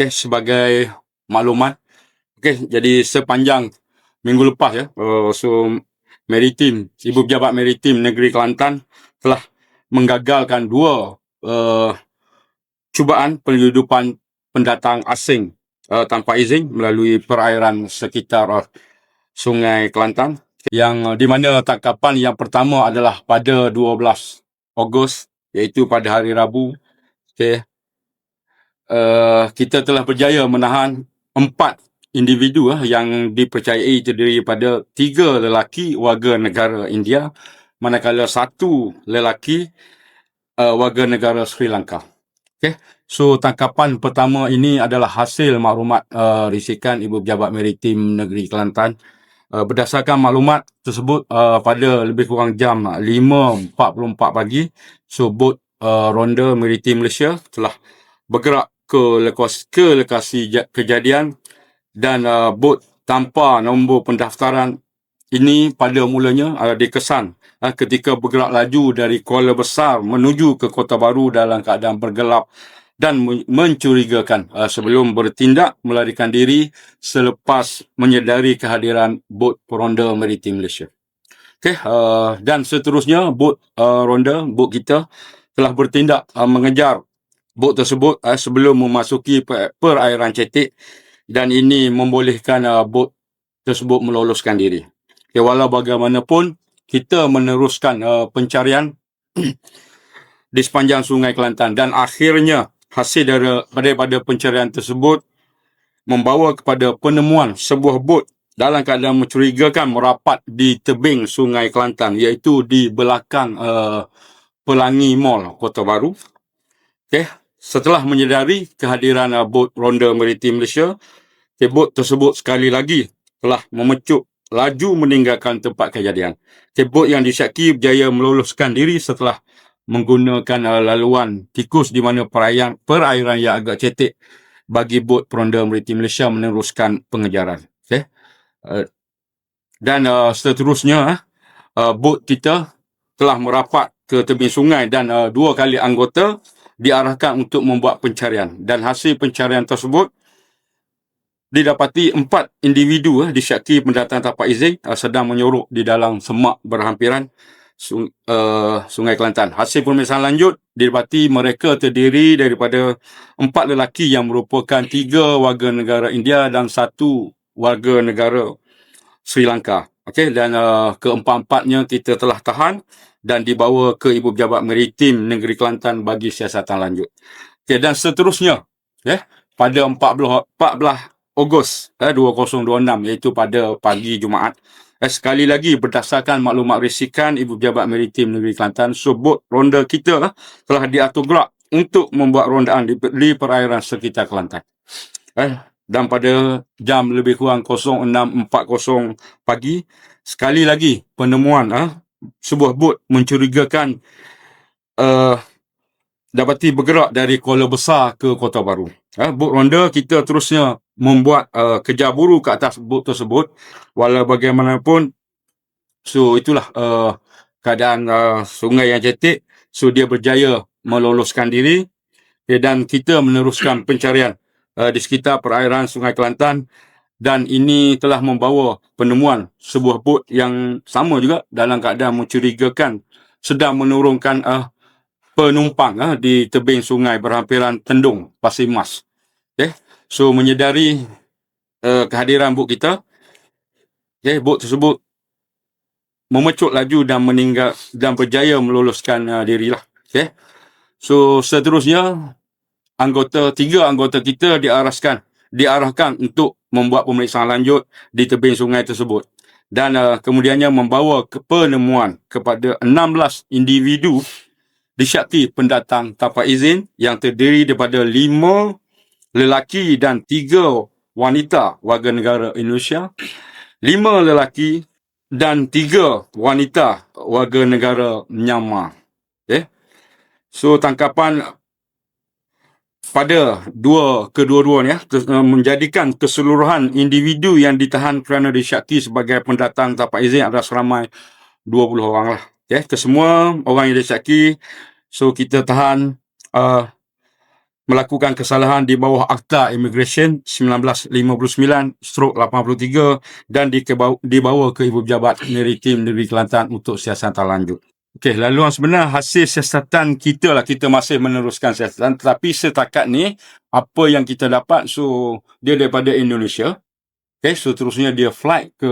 sebagai maklumat, jadi sepanjang minggu lepas Ibu Pejabat Maritim Negeri Kelantan telah menggagalkan dua cubaan penyeludupan pendatang asing tanpa izin melalui perairan sekitar Sungai Kelantan, yang di mana tangkapan yang pertama adalah pada 12 Ogos, iaitu pada hari Rabu. Kita telah berjaya menahan 4 individu yang dipercayai terdiri pada 3 lelaki warga negara India, manakala 1 lelaki warga negara Sri Lanka. So tangkapan pertama ini adalah hasil maklumat risikan Ibu Pejabat Maritim Negeri Kelantan. Berdasarkan maklumat tersebut, pada lebih kurang jam 5.44 pagi, so bot Ronda Maritim Malaysia telah bergerak ke lokasi kejadian, dan bot tanpa nombor pendaftaran ini pada mulanya dikesan ketika bergerak laju dari Kuala Besar menuju ke Kota Baru dalam keadaan bergelap dan mencurigakan sebelum bertindak melarikan diri selepas menyedari kehadiran bot Ronda Maritim Malaysia. Dan seterusnya bot Ronda, bot kita telah bertindak mengejar bot tersebut sebelum memasuki perairan Cetek, dan ini membolehkan bot tersebut meloloskan diri. Walau bagaimanapun, kita meneruskan pencarian di sepanjang Sungai Kelantan, dan akhirnya hasil daripada pencarian tersebut membawa kepada penemuan sebuah bot dalam keadaan mencurigakan merapat di tebing Sungai Kelantan, iaitu di belakang Pelangi Mall, Kota Baru. Setelah menyedari kehadiran bot Ronda Maritim Malaysia, bot tersebut sekali lagi telah memecut laju meninggalkan tempat kejadian. Bot yang disyaki berjaya meloloskan diri setelah menggunakan laluan tikus di mana perairan yang agak cetek bagi bot Ronda Maritim Malaysia meneruskan pengejaran. Dan seterusnya bot kita telah merapat ke tebing sungai, dan 2 kali anggota diarahkan untuk membuat pencarian, dan hasil pencarian tersebut didapati 4 individu disyaki pendatang tanpa izin sedang menyorok di dalam semak berhampiran Sungai Kelantan. Hasil pemeriksaan lanjut didapati mereka terdiri daripada 4 lelaki yang merupakan 3 warga negara India dan 1 warga negara Sri Lanka. Dan keempat-empatnya kita telah tahan dan dibawa ke Ibu Pejabat Maritim Negeri Kelantan bagi siasatan lanjut. Dan seterusnya, pada 14 Ogos 2026, iaitu pada pagi Jumaat, sekali lagi berdasarkan maklumat risikan Ibu Pejabat Maritim Negeri Kelantan, bot ronda kita telah diatur gerak untuk membuat rondaan di perairan sekitar Kelantan. Dan pada jam lebih kurang 06.40 pagi, sekali lagi penemuan sebuah bot mencurigakan dapati bergerak dari Kuala Besar ke Kota Baru. Bot ronda kita terusnya membuat kejar buru ke atas bot tersebut. Walau bagaimanapun, so itulah keadaan sungai yang cetek. So dia berjaya meloloskan diri, dan kita meneruskan pencarian di sekitar perairan Sungai Kelantan, dan ini telah membawa penemuan sebuah bot yang sama juga dalam keadaan mencurigakan sedang menurunkan penumpang di tebing sungai berhampiran Tendung, Pasir Mas. So menyedari kehadiran bot kita, bot tersebut memecut laju dan meninggal dan berjaya meloloskan dirilah. So seterusnya 3 anggota kita diarahkan untuk membuat pemeriksaan lanjut di tebing sungai tersebut, dan kemudiannya membawa ke penemuan kepada 16 individu disyaki pendatang tanpa izin yang terdiri daripada 5 lelaki dan 3 wanita warga negara Indonesia, 5 lelaki dan 3 wanita warga negara Myanmar. So tangkapan pada kedua-duanya menjadikan keseluruhan individu yang ditahan kerana disyaki sebagai pendatang tanpa izin adalah seramai 20 orang lah. Kesemua orang yang disyaki, so kita tahan melakukan kesalahan di bawah Akta Immigration 1959/83 dan dibawa ke Ibu Pejabat Maritim Negeri Kelantan untuk siasatan lanjut. Okey, laluan sebenar hasil siasatan kita lah, kita masih meneruskan siasatan, tetapi setakat ni apa yang kita dapat, so dia daripada Indonesia. Okey, seterusnya dia flight ke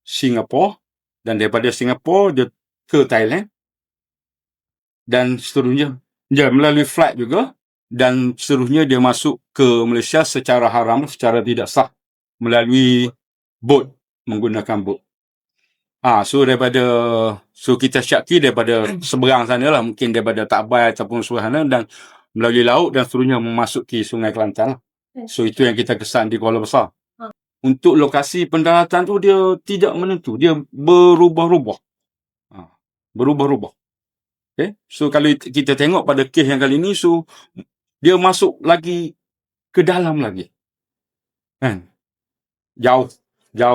Singapura, dan daripada Singapura dia ke Thailand, dan seterusnya dia melalui flight juga, dan seterusnya dia masuk ke Malaysia secara haram, secara tidak sah, melalui bot, menggunakan bot. So kita syaki daripada seberang sana lah, mungkin daripada Tabai ataupun sana, dan melalui laut dan seterusnya memasuki Sungai Kelantan lah. So itu yang kita kesan di Kuala Besar. Untuk lokasi pendaratan tu dia tidak menentu, dia berubah-ubah. Berubah-ubah. Okay? So kalau kita tengok pada kes yang kali ni, so dia masuk lagi ke dalam lagi. Kan? Jauh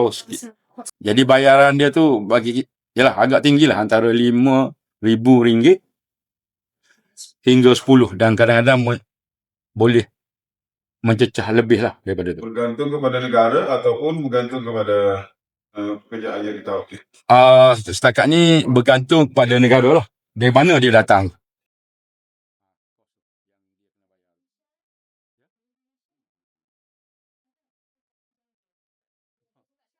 sikit. Jadi bayaran dia tu agak tinggi lah, antara RM5,000 hingga 10, dan kadang-kadang boleh mencecah lebih lah daripada tu. Bergantung kepada negara ataupun bergantung kepada pekerjaan yang kita okey. Setakat ni bergantung kepada negara lah, dari mana dia datang.